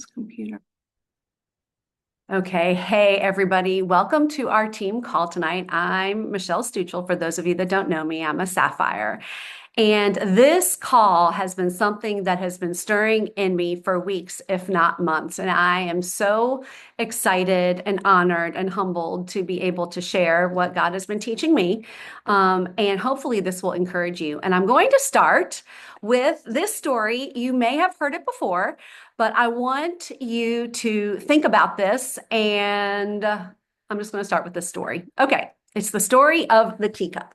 Computer. Okay. Hey, everybody. Welcome to our team call tonight. I'm Michelle Stuchel. For those of you that don't know me, I'm a Sapphire. And this call has been something that has been stirring in me for weeks, if not months. And I am so excited and honored and humbled to be able to share what God has been teaching me. And hopefully, this will encourage you. And I'm going to start with this story. You may have heard it before, but I want you to think about this. And I'm just going to start with this story. Okay. It's the story of the teacup.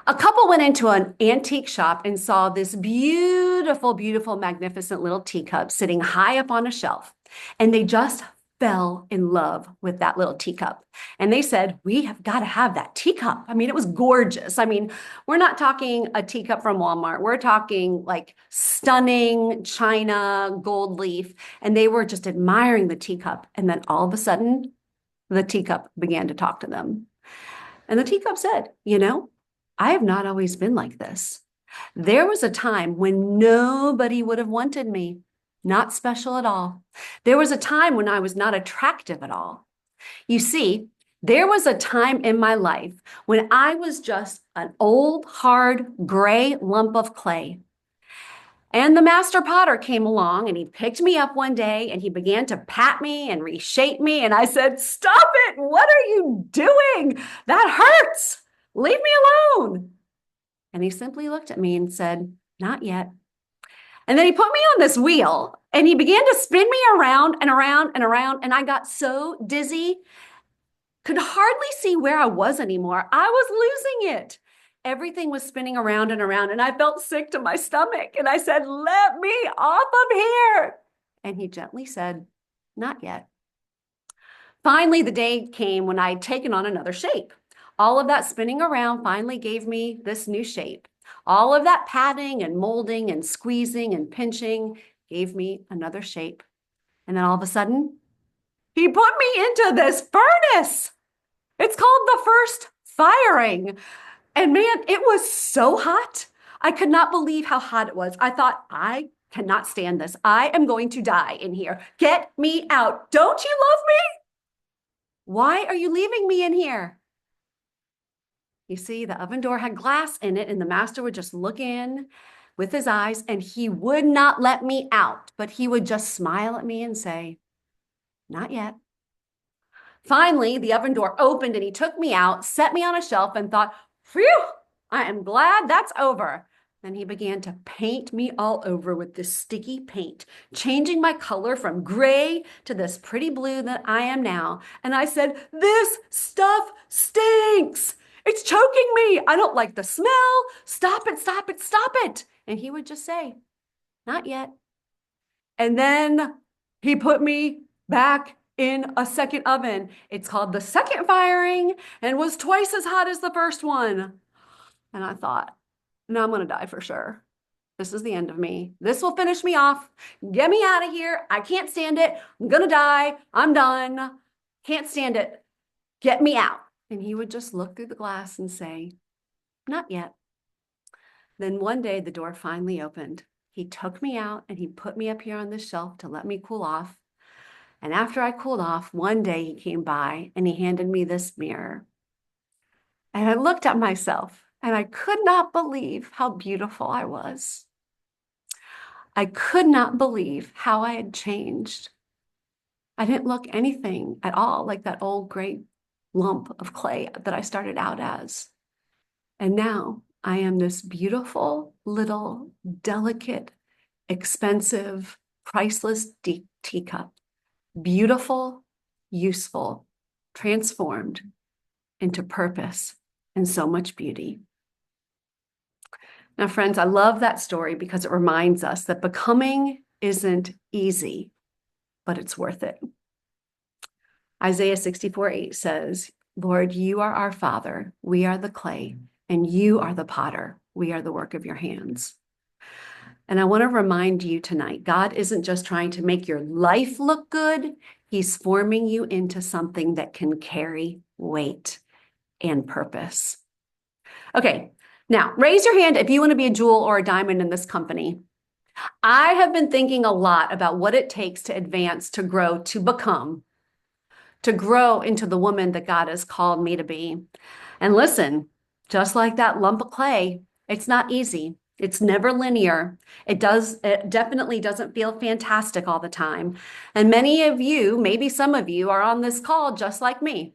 A couple went into an antique shop and saw this beautiful, beautiful, magnificent little teacup sitting high up on a shelf. And they just fell in love with that little teacup. And they said, we have got to have that teacup. I mean, it was gorgeous. I mean, we're not talking a teacup from Walmart. We're talking like stunning china, gold leaf. And they were just admiring the teacup. And then all of a sudden, the teacup began to talk to them. And the teacup said, I have not always been like this. There was a time when nobody would have wanted me, not special at all. There was a time when I was not attractive at all. You see, there was a time in my life when I was just an old, hard, gray lump of clay. And the master potter came along and he picked me up one day and he began to pat me and reshape me. And I said, "Stop it. What are you doing? That hurts. Leave me alone." And he simply looked at me and said, "Not yet." And then he put me on this wheel and he began to spin me around and around and around. And I got so dizzy, could hardly see where I was anymore. I was losing it. Everything was spinning around and around, and I felt sick to my stomach. And I said, "Let me off of here." And he gently said, "Not yet." Finally, the day came when I'd taken on another shape. All of that spinning around finally gave me this new shape. All of that patting and molding and squeezing and pinching gave me another shape. And then all of a sudden, he put me into this furnace. It's called the first firing. And man, it was so hot. I could not believe how hot it was. I thought, I cannot stand this. I am going to die in here. Get me out. Don't you love me? Why are you leaving me in here? You see, the oven door had glass in it, and the master would just look in with his eyes, and he would not let me out, but he would just smile at me and say, "Not yet." Finally, the oven door opened, and he took me out, set me on a shelf, and thought, "Phew, I am glad that's over." Then he began to paint me all over with this sticky paint, changing my color from gray to this pretty blue that I am now. And I said, "This stuff stinks. It's choking me. I don't like the smell. Stop it, stop it, stop it." And he would just say, "Not yet." And then he put me back in a second oven. It's called the second firing and was twice as hot as the first one. And I thought, no, I'm going to die for sure. This is the end of me. This will finish me off. Get me out of here. I can't stand it. I'm going to die. I'm done. Can't stand it. Get me out. And he would just look through the glass and say, "Not yet." Then one day the door finally opened. He took me out and he put me up here on the shelf to let me cool off. And after I cooled off, one day he came by and he handed me this mirror. And I looked at myself and I could not believe how beautiful I was. I could not believe how I had changed. I didn't look anything at all like that old gray lump of clay that I started out as. And now I am this beautiful, little, delicate, expensive, priceless teacup. Beautiful, useful, transformed into purpose and so much beauty. Now, friends, I love that story because it reminds us that becoming isn't easy, but it's worth it. Isaiah 64:8 says, "Lord, you are our Father, we are the clay, and you are the potter, we are the work of your hands." And I want to remind you tonight, God isn't just trying to make your life look good. He's forming you into something that can carry weight and purpose. Okay, now raise your hand if you want to be a jewel or a diamond in this company. I have been thinking a lot about what it takes to advance, to grow, to become, to grow into the woman that God has called me to be. And listen, just like that lump of clay, it's not easy. It's never linear. It definitely doesn't feel fantastic all the time. And many of you, maybe some of you, are on this call just like me.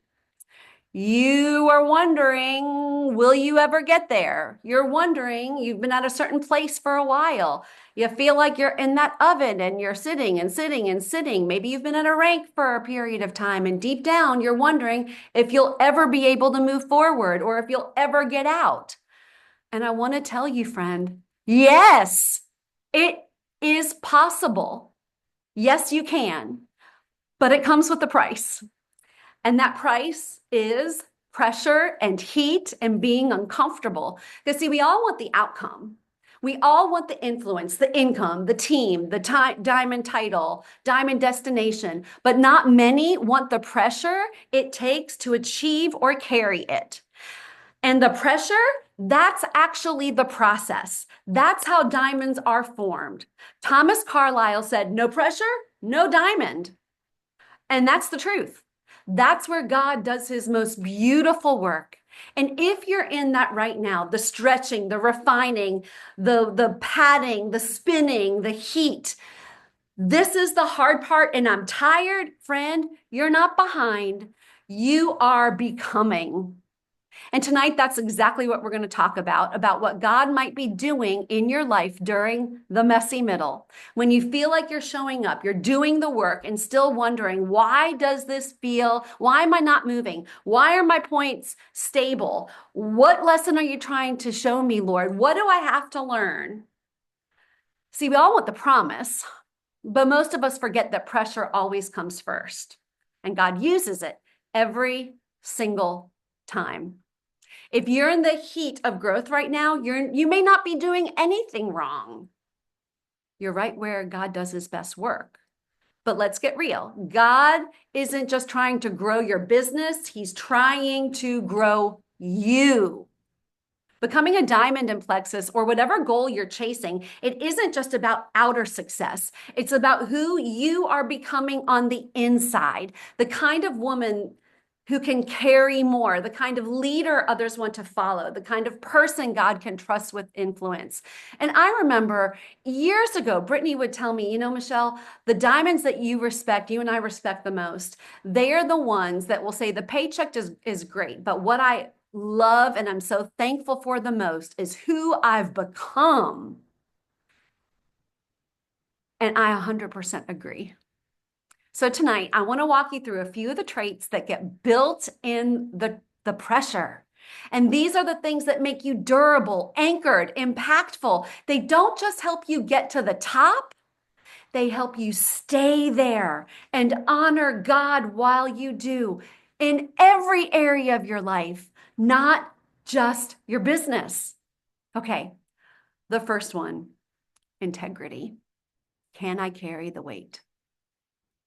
You are wondering, will you ever get there? You're wondering, you've been at a certain place for a while. You feel like you're in that oven and you're sitting and sitting and sitting. Maybe you've been at a rank for a period of time, and deep down, you're wondering if you'll ever be able to move forward or if you'll ever get out. And I want to tell you, friend, yes, it is possible. Yes, you can, but it comes with a price. And that price is pressure and heat and being uncomfortable. Because, see, we all want the outcome. We all want the influence, the income, the team, the diamond title, diamond destination, but not many want the pressure it takes to achieve or carry it. And the pressure, that's actually the process. That's how diamonds are formed. Thomas Carlyle said, no pressure, no diamond. And that's the truth. That's where God does his most beautiful work. And if you're in that right now, the stretching, the refining, the padding, the spinning, the heat, this is the hard part. And I'm tired, friend. You're not behind. You are becoming. And tonight, that's exactly what we're going to talk about what God might be doing in your life during the messy middle. When you feel like you're showing up, you're doing the work and still wondering, why does this feel, why am I not moving? Why are my points stable? What lesson are you trying to show me, Lord? What do I have to learn? See, we all want the promise, but most of us forget that pressure always comes first, and God uses it every single time. If you're in the heat of growth right now, you may not be doing anything wrong. You're right where God does his best work. But let's get real. God isn't just trying to grow your business, he's trying to grow you. Becoming a diamond in plexus or whatever goal you're chasing, it isn't just about outer success. It's about who you are becoming on the inside, the kind of woman who can carry more, the kind of leader others want to follow, the kind of person God can trust with influence. And I remember years ago, Brittany would tell me, Michelle, the diamonds that you respect, you and I respect the most, they're the ones that will say the paycheck is great, but what I love and I'm so thankful for the most is who I've become. And I 100% agree. So tonight, I want to walk you through a few of the traits that get built in the pressure. And these are the things that make you durable, anchored, impactful. They don't just help you get to the top, they help you stay there and honor God while you do in every area of your life, not just your business. Okay, the first one, integrity. Can I carry the weight?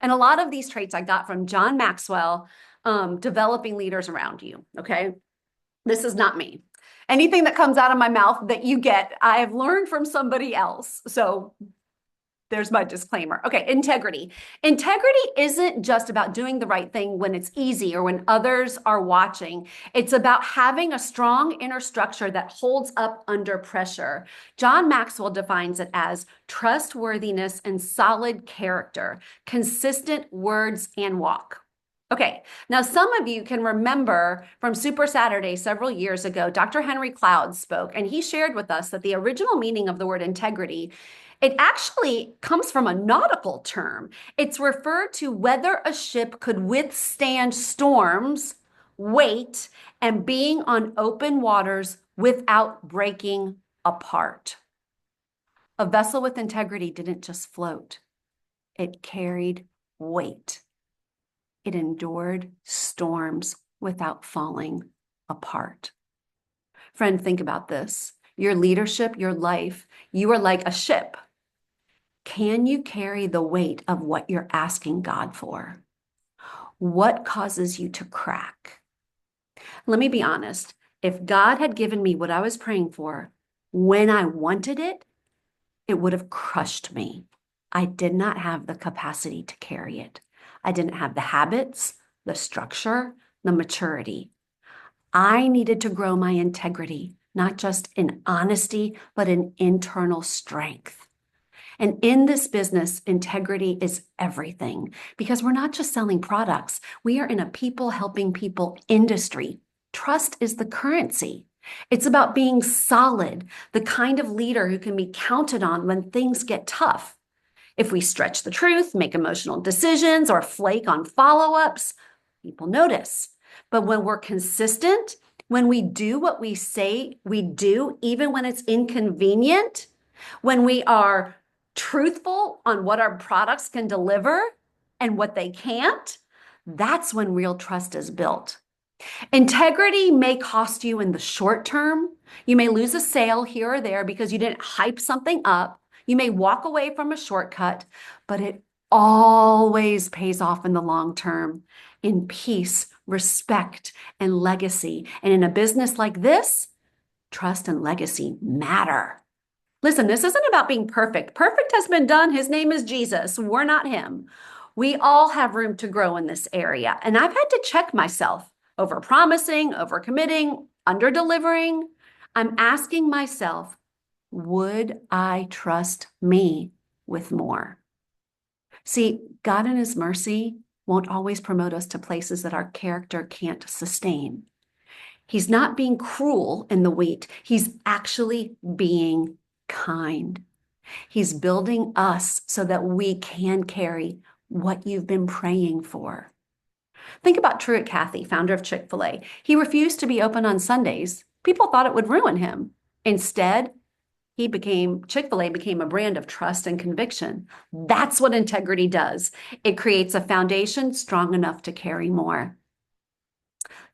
And a lot of these traits I got from John Maxwell, developing leaders around you. Okay. This is not me. Anything that comes out of my mouth that you get, I have learned from somebody else. So there's my disclaimer. Okay, integrity. Integrity isn't just about doing the right thing when it's easy or when others are watching. It's about having a strong inner structure that holds up under pressure. John Maxwell defines it as trustworthiness and solid character, consistent words and walk. Okay, now some of you can remember from Super Saturday several years ago, Dr. Henry Cloud spoke, and he shared with us that the original meaning of the word integrity, it actually comes from a nautical term. It's referred to whether a ship could withstand storms, weight, and being on open waters without breaking apart. A vessel with integrity didn't just float, it carried weight. It endured storms without falling apart. Friend, think about this. Your leadership, your life, you are like a ship. Can you carry the weight of what you're asking God for? What causes you to crack? Let me be honest. If God had given me what I was praying for when I wanted it it would have crushed me. I did not have the capacity to carry it. I didn't have the habits, the structure, the maturity. I needed to grow my integrity, not just in honesty, but in internal strength. And in this business, integrity is everything because we're not just selling products. We are in a people helping people industry. Trust is the currency. It's about being solid, the kind of leader who can be counted on when things get tough. If we stretch the truth, make emotional decisions, or flake on follow-ups, people notice. But when we're consistent, when we do what we say we do, even when it's inconvenient, when we are truthful on what our products can deliver and what they can't, that's when real trust is built. Integrity may cost you in the short term. You may lose a sale here or there because you didn't hype something up. You may walk away from a shortcut, but it always pays off in the long term in peace, respect, and legacy. And in a business like this, trust and legacy matter. Listen, this isn't about being perfect. Perfect has been done. His name is Jesus. We're not him. We all have room to grow in this area. And I've had to check myself over promising, over committing, under delivering. I'm asking myself, would I trust me with more? See, God in his mercy won't always promote us to places that our character can't sustain. He's not being cruel in the wheat. He's actually being kind. He's building us so that we can carry what you've been praying for. Think about Truett Cathy, founder of Chick-fil-A. He refused to be open on Sundays. People thought it would ruin him. Instead, Chick-fil-A became a brand of trust and conviction. That's what integrity does. It creates a foundation strong enough to carry more.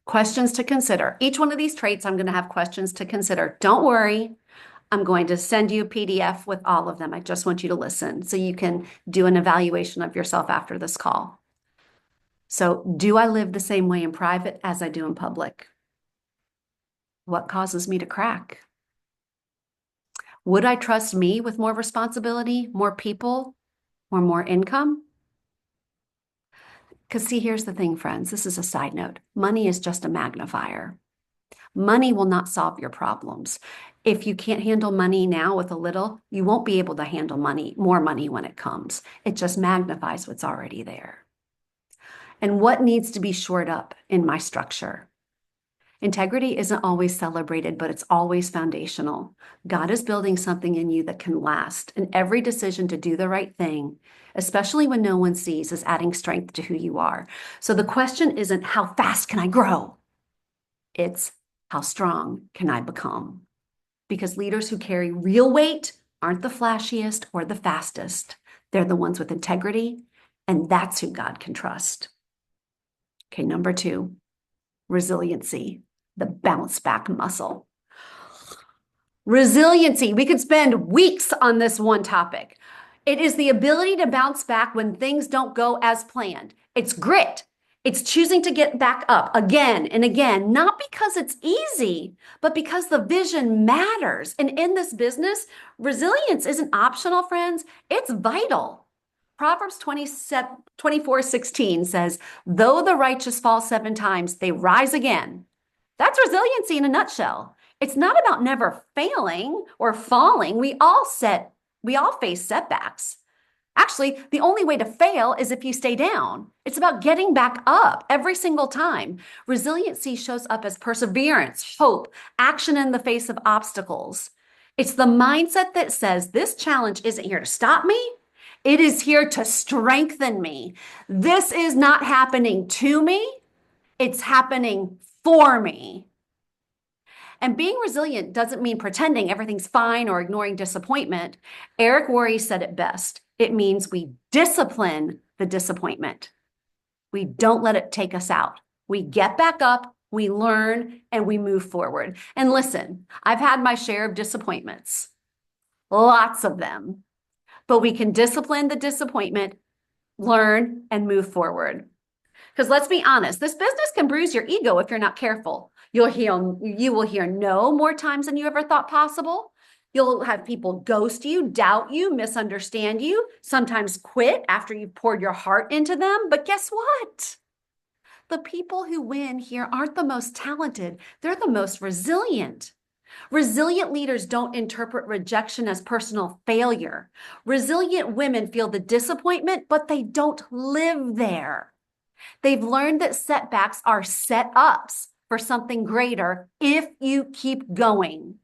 Questions to consider. Each one of these traits, I'm going to have questions to consider. Don't worry. I'm going to send you a PDF with all of them. I just want you to listen so you can do an evaluation of yourself after this call. So, do I live the same way in private as I do in public? What causes me to crack? Would I trust me with more responsibility, more people, or more income? Because see, here's the thing, friends. This is a side note. Money is just a magnifier. Money will not solve your problems. If you can't handle money now with a little, you won't be able to handle more money when it comes. It just magnifies what's already there. And what needs to be shored up in my structure? Integrity isn't always celebrated, but it's always foundational. God is building something in you that can last, and every decision to do the right thing, especially when no one sees, is adding strength to who you are. So the question isn't how fast can I grow? It's how strong can I become? Because leaders who carry real weight aren't the flashiest or the fastest. They're the ones with integrity, and that's who God can trust. Okay, number 2, resiliency, the bounce back muscle. Resiliency, we could spend weeks on this one topic. It is the ability to bounce back when things don't go as planned. It's grit. It's choosing to get back up again and again, not because it's easy, but because the vision matters. And in this business, resilience isn't optional, friends. It's vital. Proverbs 24:16 says, though the righteous fall 7 times, they rise again. That's resiliency in a nutshell. It's not about never failing or falling. We all face setbacks. Actually, the only way to fail is if you stay down. It's about getting back up every single time. Resiliency shows up as perseverance, hope, action in the face of obstacles. It's the mindset that says this challenge isn't here to stop me. It is here to strengthen me. This is not happening to me. It's happening for me. And being resilient doesn't mean pretending everything's fine or ignoring disappointment. Eric Worre said it best. It means we discipline the disappointment. We don't let it take us out. We get back up, we learn, and we move forward. And listen, I've had my share of disappointments, lots of them, but we can discipline the disappointment, learn, and move forward. Because let's be honest, this business can bruise your ego if you're not careful. You will hear no more times than you ever thought possible. You'll have people ghost you, doubt you, misunderstand you, sometimes quit after you've poured your heart into them. But guess what? The people who win here aren't the most talented, they're the most resilient. Resilient leaders don't interpret rejection as personal failure. Resilient women feel the disappointment, but they don't live there. They've learned that setbacks are set-ups for something greater if you keep going.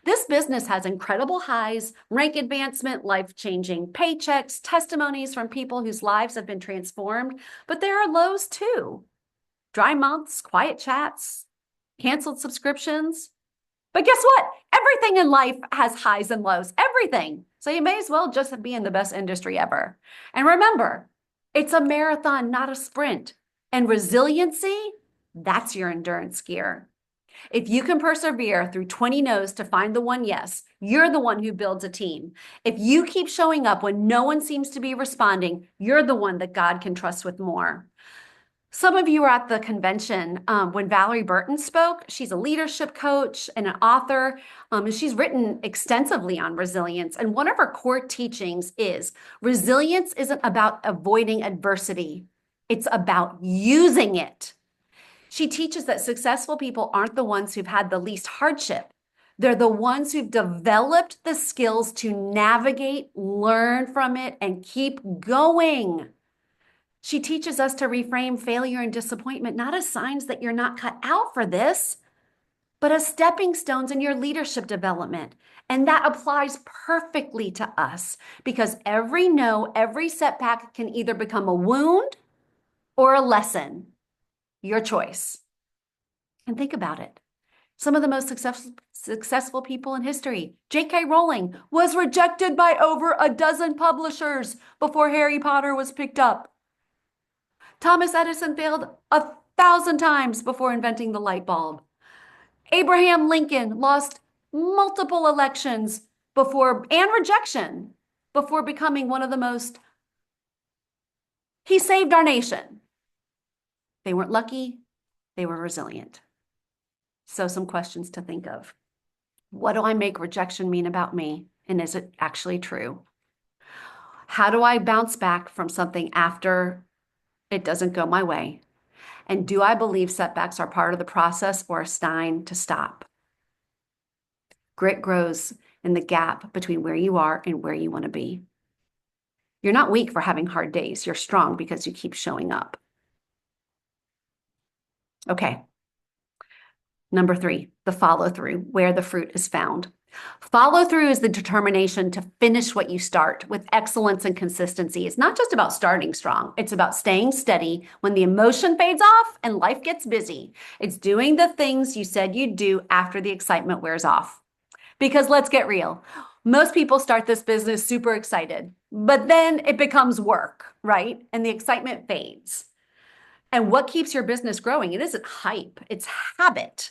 This business has incredible highs, rank advancement, life-changing paychecks, testimonies from people whose lives have been transformed, but there are lows too. Dry months, quiet chats, canceled subscriptions. But guess what? Everything in life has highs and lows, everything. So you may as well just be in the best industry ever. And remember, it's a marathon, not a sprint. And resiliency, that's your endurance gear. If you can persevere through 20 no's to find the one yes, you're the one who builds a team. If you keep showing up when no one seems to be responding, you're the one that God can trust with more. Some of you were at the convention when Valerie Burton spoke. She's a leadership coach and an author, and she's written extensively on resilience. And one of her core teachings is resilience isn't about avoiding adversity. It's about using it. She teaches that successful people aren't the ones who've had the least hardship. They're the ones who've developed the skills to navigate, learn from it, and keep going. She teaches us to reframe failure and disappointment not as signs that you're not cut out for this, but as stepping stones in your leadership development. And that applies perfectly to us because every no, every setback can either become a wound or a lesson. Your choice. And think about it. Some of the most successful people in history. J.K. Rowling was rejected by over a dozen publishers before Harry Potter was picked up. Thomas Edison failed 1,000 times before inventing the light bulb. Abraham Lincoln lost multiple elections and rejection before becoming one of the most. He saved our nation. They weren't lucky, they were resilient. So some questions to think of. What do I make rejection mean about me? And is it actually true? How do I bounce back from something after it doesn't go my way? And do I believe setbacks are part of the process or a sign to stop? Grit grows in the gap between where you are and where you want to be. You're not weak for having hard days. You're strong because you keep showing up. Okay. Number 3, the follow through, where the fruit is found. Follow through is the determination to finish what you start with excellence and consistency. It's not just about starting strong. It's about staying steady when the emotion fades off and life gets busy. It's doing the things you said you'd do after the excitement wears off. Because let's get real. Most people start this business super excited, but then it becomes work, right? And the excitement fades. And what keeps your business growing? It isn't hype, it's habit.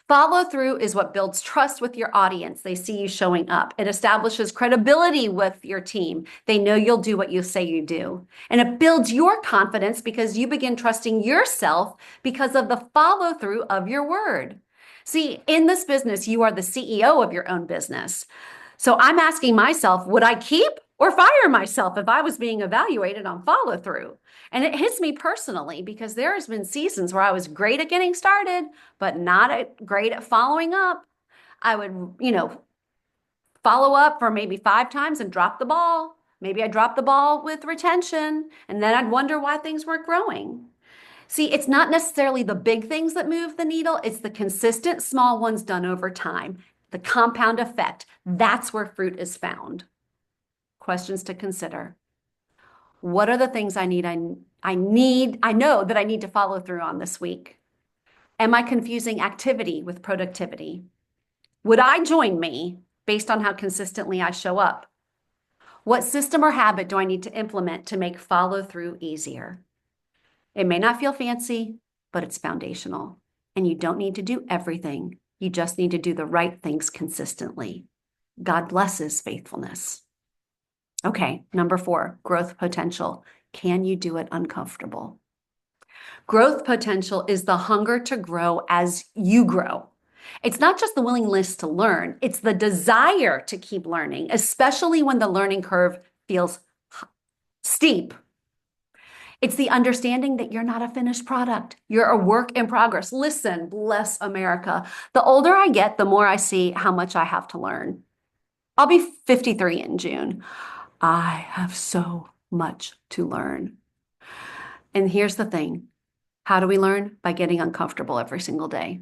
Follow through is what builds trust with your audience. They see you showing up. It establishes credibility with your team. They know you'll do what you say you do. And it builds your confidence because you begin trusting yourself because of the follow through of your word. See, in this business, you are the CEO of your own business. So I'm asking myself, would I keep or fire myself if I was being evaluated on follow through? And it hits me personally because there has been seasons where I was great at getting started, but not great at following up. I would, follow up for maybe 5 times and drop the ball. Maybe I dropped the ball with retention, and then I'd wonder why things weren't growing. See, it's not necessarily the big things that move the needle. It's the consistent small ones done over time. The compound effect. That's where fruit is found. Questions to consider. What are the things I know that I need to follow through on this week? Am I confusing activity with productivity? Would I join me based on how consistently I show up? What system or habit do I need to implement to make follow through easier? It may not feel fancy, but it's foundational. And you don't need to do everything. You just need to do the right things consistently. God blesses faithfulness. Okay, number 4, growth potential. Can you do it uncomfortable? Growth potential is the hunger to grow as you grow. It's not just the willingness to learn, it's the desire to keep learning, especially when the learning curve feels steep. It's the understanding that you're not a finished product. You're a work in progress. Listen, bless America. The older I get, the more I see how much I have to learn. I'll be 53 in June. I have so much to learn. And here's the thing. How do we learn? By getting uncomfortable every single day.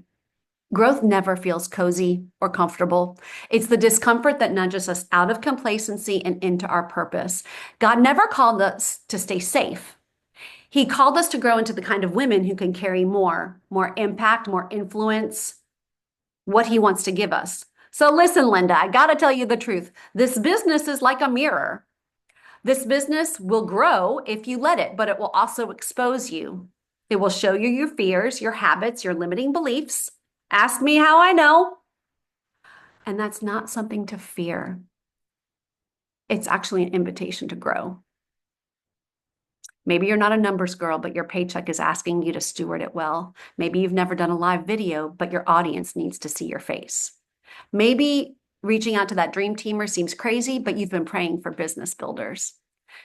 Growth never feels cozy or comfortable. It's the discomfort that nudges us out of complacency and into our purpose. God never called us to stay safe. He called us to grow into the kind of women who can carry more impact, more influence, what he wants to give us. So listen, Linda, I got to tell you the truth. This business is like a mirror. This business will grow if you let it, but it will also expose you. It will show you your fears, your habits, your limiting beliefs. Ask me how I know. And that's not something to fear. It's actually an invitation to grow. Maybe you're not a numbers girl, but your paycheck is asking you to steward it well. Maybe you've never done a live video, but your audience needs to see your face. Maybe reaching out to that dream teamer seems crazy, but you've been praying for business builders.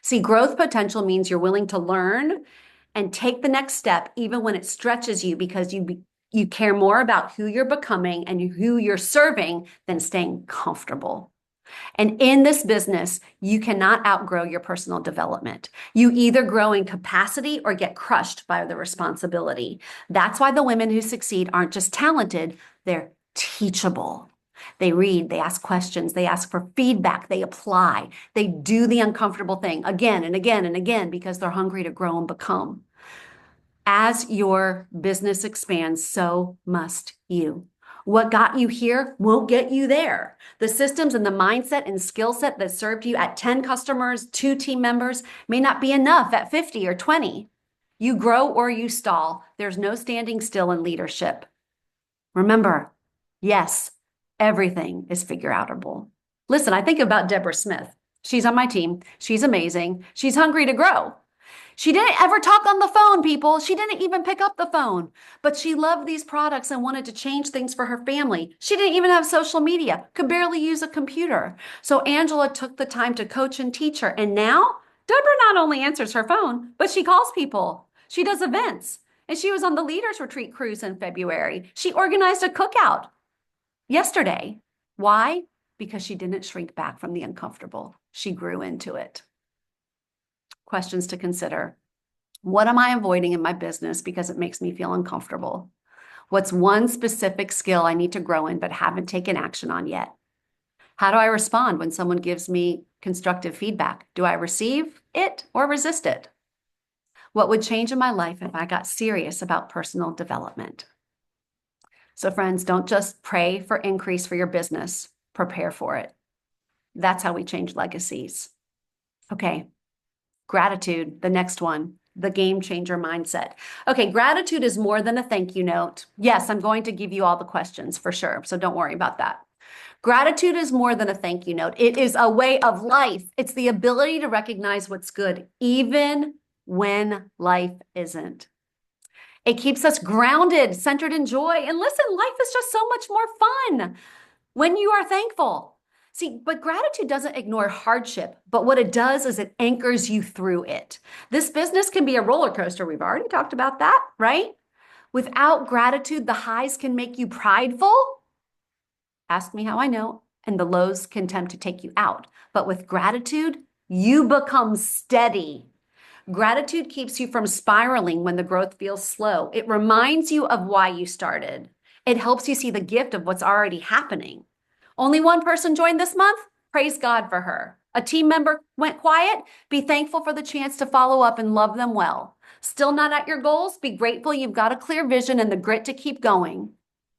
See, growth potential means you're willing to learn and take the next step, even when it stretches you, because you care more about who you're becoming and who you're serving than staying comfortable. And in this business, you cannot outgrow your personal development. You either grow in capacity or get crushed by the responsibility. That's why the women who succeed aren't just talented, they're teachable. They read, they ask questions, they ask for feedback, they apply, they do the uncomfortable thing again and again and again because they're hungry to grow and become. As your business expands, so must you. What got you here won't get you there. The systems and the mindset and skill set that served you at 10 customers, 2 team members may not be enough at 50 or 20. You grow or you stall. There's no standing still in leadership. Remember, yes, everything is figure outable. Listen, I think about Deborah Smith. She's on my team. She's amazing. She's hungry to grow. She didn't ever talk on the phone, people. She didn't even pick up the phone, but she loved these products and wanted to change things for her family. She didn't even have social media, could barely use a computer. So Angela took the time to coach and teach her. And now Deborah not only answers her phone, but she calls people. She does events. And she was on the Leaders Retreat cruise in February. She organized a cookout yesterday. Why? Because she didn't shrink back from the uncomfortable. She grew into it. Questions to consider. What am I avoiding in my business because it makes me feel uncomfortable? What's one specific skill I need to grow in but haven't taken action on yet? How do I respond when someone gives me constructive feedback? Do I receive it or resist it? What would change in my life if I got serious about personal development? So friends, don't just pray for increase for your business, prepare for it. That's how we change legacies. Okay. Gratitude, the next one, the game changer mindset. Okay, gratitude is more than a thank you note. Yes, I'm going to give you all the questions for sure, so don't worry about that. Gratitude is more than a thank you note. It is a way of life. It's the ability to recognize what's good, even when life isn't. It keeps us grounded, centered in joy. And listen, life is just so much more fun when you are thankful. See, but gratitude doesn't ignore hardship, but what it does is it anchors you through it. This business can be a roller coaster. We've already talked about that, right? Without gratitude, the highs can make you prideful. Ask me how I know. And the lows can tempt to take you out. But with gratitude, you become steady. Gratitude keeps you from spiraling when the growth feels slow. It reminds you of why you started. It helps you see the gift of what's already happening. Only one person joined this month? Praise God for her. A team member went quiet? Be thankful for the chance to follow up and love them well. Still not at your goals? Be grateful you've got a clear vision and the grit to keep going.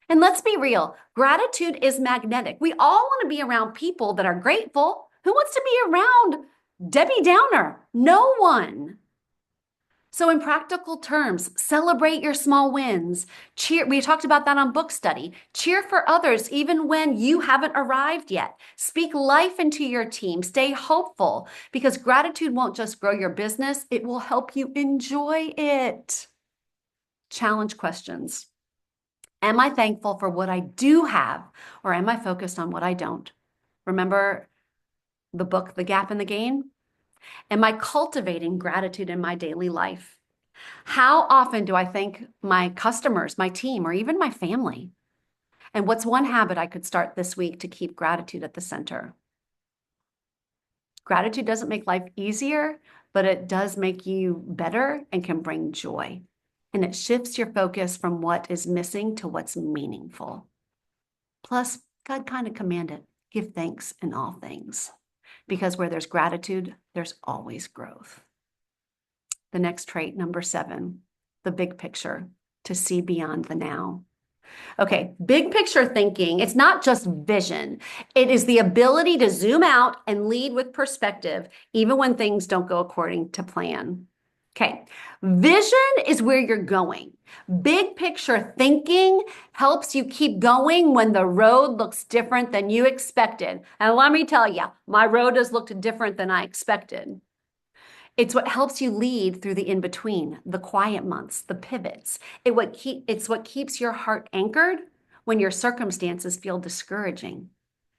And let's be real, gratitude is magnetic. We all want to be around people that are grateful. Who wants to be around Debbie Downer? No one. So in practical terms, celebrate your small wins. Cheer. We talked about that on book study. Cheer for others even when you haven't arrived yet. Speak life into your team. Stay hopeful because gratitude won't just grow your business. It will help you enjoy it. Challenge questions. Am I thankful for what I do have, or am I focused on what I don't? Remember the book, The Gap and the Gain? Am I cultivating gratitude in my daily life? How often do I thank my customers, my team, or even my family? And what's one habit I could start this week to keep gratitude at the center? Gratitude doesn't make life easier, but it does make you better and can bring joy. And it shifts your focus from what is missing to what's meaningful. Plus, God kind of commanded, give thanks in all things. Because where there's gratitude, there's always growth. The next trait, number 7, the big picture, to see beyond the now. Okay, big picture thinking, it's not just vision. It is the ability to zoom out and lead with perspective, even when things don't go according to plan. Okay, vision is where you're going. Big picture thinking helps you keep going when the road looks different than you expected. And let me tell you, my road has looked different than I expected. It's what helps you lead through the in-between, the quiet months, the pivots. It's what keeps your heart anchored when your circumstances feel discouraging.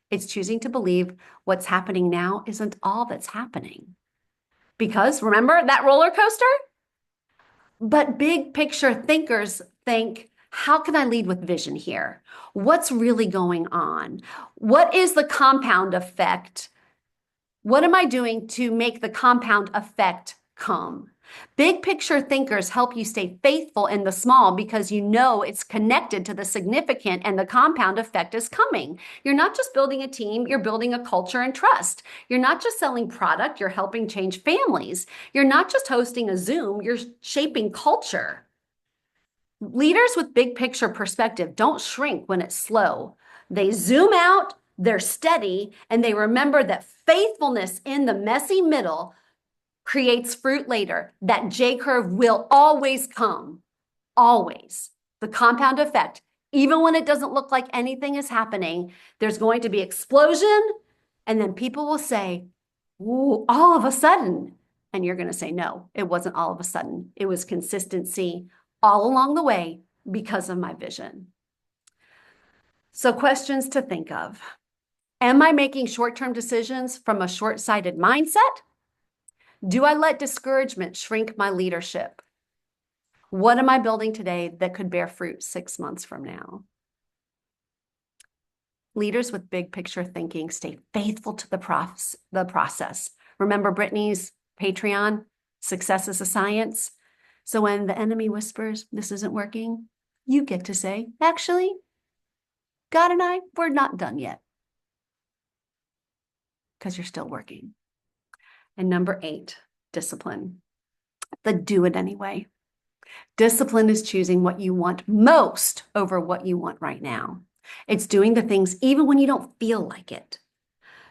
It's choosing to believe what's happening now isn't all that's happening. Because remember that roller coaster? But big picture thinkers think, how can I lead with vision here? What's really going on? What is the compound effect? What am I doing to make the compound effect come? Big picture thinkers help you stay faithful in the small because you know it's connected to the significant and the compound effect is coming. You're not just building a team, you're building a culture and trust. You're not just selling product, you're helping change families. You're not just hosting a Zoom, you're shaping culture. Leaders with big picture perspective don't shrink when it's slow. They zoom out, they're steady, and they remember that faithfulness in the messy middle creates fruit later. That J curve will always come, always. The compound effect, even when it doesn't look like anything is happening, there's going to be explosion, and then people will say, ooh, all of a sudden. And you're going to say, no, it wasn't all of a sudden. It was consistency all along the way because of my vision. So, questions to think of. Am I making short-term decisions from a short-sighted mindset? Do I let discouragement shrink my leadership? What am I building today that could bear fruit 6 months from now? Leaders with big picture thinking stay faithful to the process. Remember Brittany's Patreon, Success is a Science? So when the enemy whispers, this isn't working, you get to say, actually, God and I, we're not done yet. Because you're still working. And number 8, discipline. The do it anyway. Discipline is choosing what you want most over what you want right now. It's doing the things even when you don't feel like it.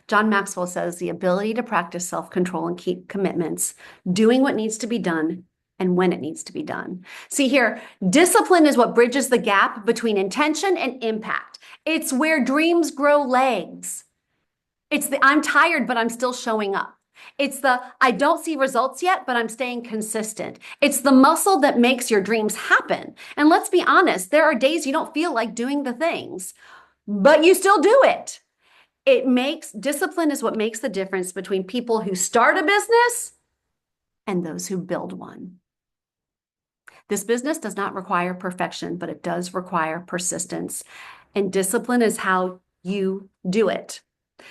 John Maxwell says the ability to practice self-control and keep commitments, doing what needs to be done and when it needs to be done. See here, discipline is what bridges the gap between intention and impact. It's where dreams grow legs. It's the I'm tired, but I'm still showing up. It's the I don't see results yet, but I'm staying consistent. It's the muscle that makes your dreams happen. And let's be honest, there are days you don't feel like doing the things, but you still do it. Discipline is what makes the difference between people who start a business and those who build one. This business does not require perfection, but it does require persistence. And discipline is how you do it.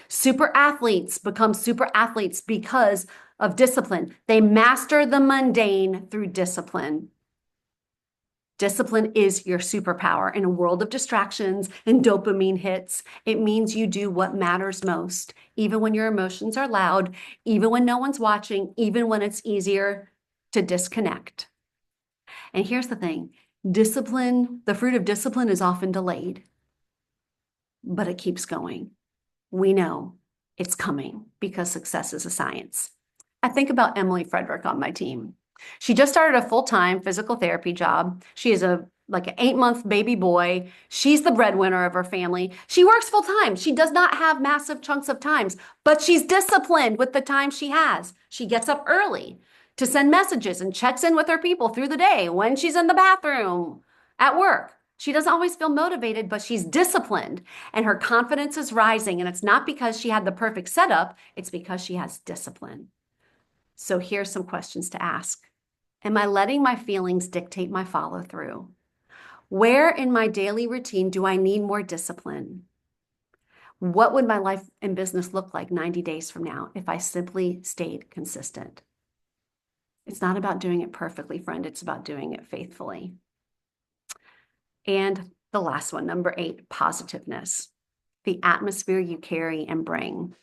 Super athletes become super athletes because of discipline. They master the mundane through discipline. Discipline is your superpower in a world of distractions and dopamine hits. It means you do what matters most, even when your emotions are loud, even when no one's watching, even when it's easier to disconnect. And here's the thing, discipline, the fruit of discipline is often delayed, but it keeps going. We know it's coming because success is a science. I think about Emily Frederick on my team. She just started a full-time physical therapy job. She is an 8-month baby boy. She's the breadwinner of her family. She works full-time. She does not have massive chunks of times, but she's disciplined with the time she has. She gets up early to send messages and checks in with her people through the day when she's in the bathroom, at work. She doesn't always feel motivated, but she's disciplined and her confidence is rising. And it's not because she had the perfect setup, it's because she has discipline. So here's some questions to ask. Am I letting my feelings dictate my follow through? Where in my daily routine do I need more discipline? What would my life and business look like 90 days from now if I simply stayed consistent? It's not about doing it perfectly, friend. It's about doing it faithfully. And the last one, number 8, positiveness, the atmosphere you carry and bring.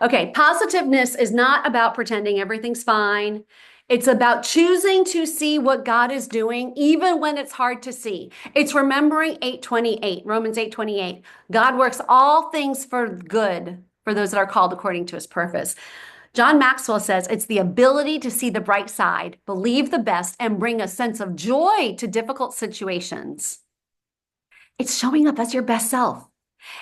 Okay, positiveness is not about pretending everything's fine. It's about choosing to see what God is doing, even when it's hard to see. It's remembering 8:28, Romans 8:28. God works all things for good for those that are called according to his purpose. John Maxwell says it's the ability to see the bright side, believe the best, and bring a sense of joy to difficult situations. It's showing up as your best self.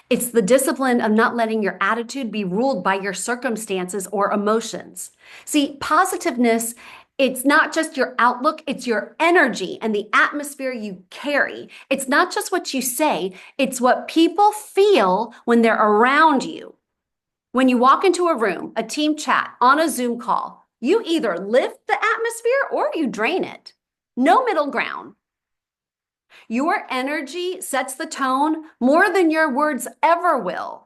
It's the discipline of not letting your attitude be ruled by your circumstances or emotions. See, positiveness, it's not just your outlook, it's your energy and the atmosphere you carry. It's not just what you say, it's what people feel when they're around you. When you walk into a room, a team chat, on a Zoom call, you either lift the atmosphere or you drain it. No middle ground. Your energy sets the tone more than your words ever will.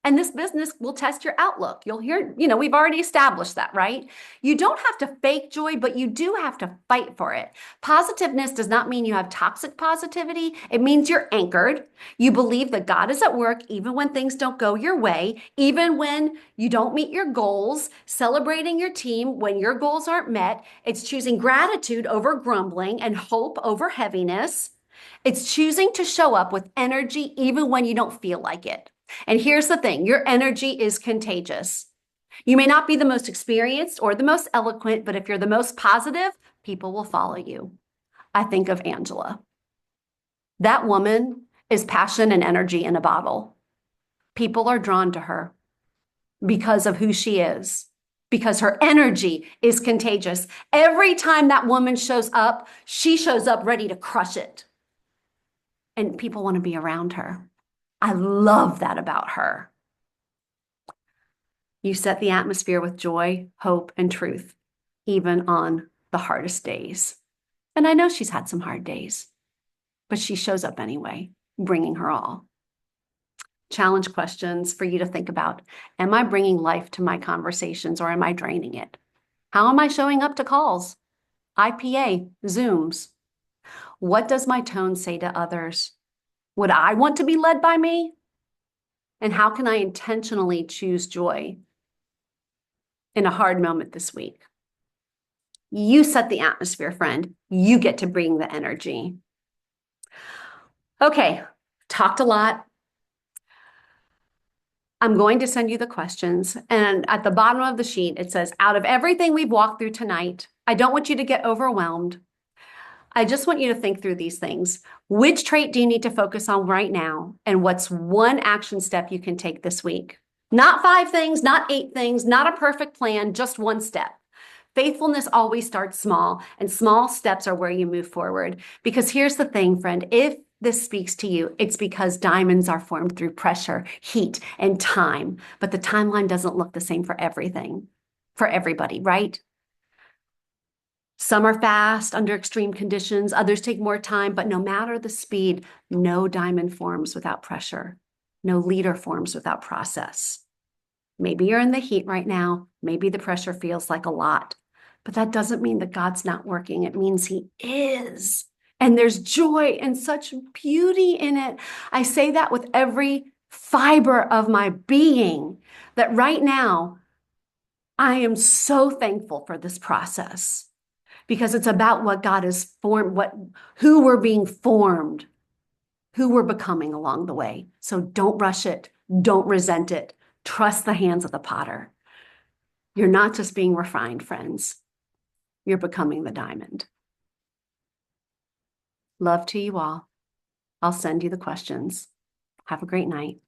And this business will test your outlook. You'll hear, we've already established that, right? You don't have to fake joy, but you do have to fight for it. Positiveness does not mean you have toxic positivity. It means you're anchored. You believe that God is at work even when things don't go your way, even when you don't meet your goals, celebrating your team when your goals aren't met. It's choosing gratitude over grumbling and hope over heaviness. It's choosing to show up with energy even when you don't feel like it. And here's the thing, your energy is contagious. You may not be the most experienced or the most eloquent, but if you're the most positive, people will follow you. I think of Angela. That woman is passion and energy in a bottle. People are drawn to her because of who she is, because her energy is contagious. Every time that woman shows up, she shows up ready to crush it. And people want to be around her. I love that about her. You set the atmosphere with joy, hope, and truth, even on the hardest days. And I know she's had some hard days, but she shows up anyway, bringing her all. Challenge questions for you to think about. Am I bringing life to my conversations or am I draining it? How am I showing up to calls, IPA, Zooms? What does my tone say to others? Would I want to be led by me? And how can I intentionally choose joy in a hard moment this week? You set the atmosphere, friend. You get to bring the energy. Okay, talked a lot. I'm going to send you the questions. And at the bottom of the sheet, it says, out of everything we've walked through tonight, I don't want you to get overwhelmed. I just want you to think through these things. Which trait do you need to focus on right now? And what's one action step you can take this week? Not 5 things, not 8 things, not a perfect plan, just one step. Faithfulness always starts small, and small steps are where you move forward. Because here's the thing, friend, if this speaks to you, it's because diamonds are formed through pressure, heat, and time. But the timeline doesn't look the same for everything, for everybody, right? Some are fast under extreme conditions, others take more time, but no matter the speed, no diamond forms without pressure. No leader forms without process. Maybe you're in the heat right now. Maybe the pressure feels like a lot, but that doesn't mean that God's not working. It means he is. And there's joy and such beauty in it. I say that with every fiber of my being, that right now, I am so thankful for this process. Because it's about what God has formed, who we're being formed, who we're becoming along the way. So don't rush it. Don't resent it. Trust the hands of the potter. You're not just being refined, friends. You're becoming the diamond. Love to you all. I'll send you the questions. Have a great night.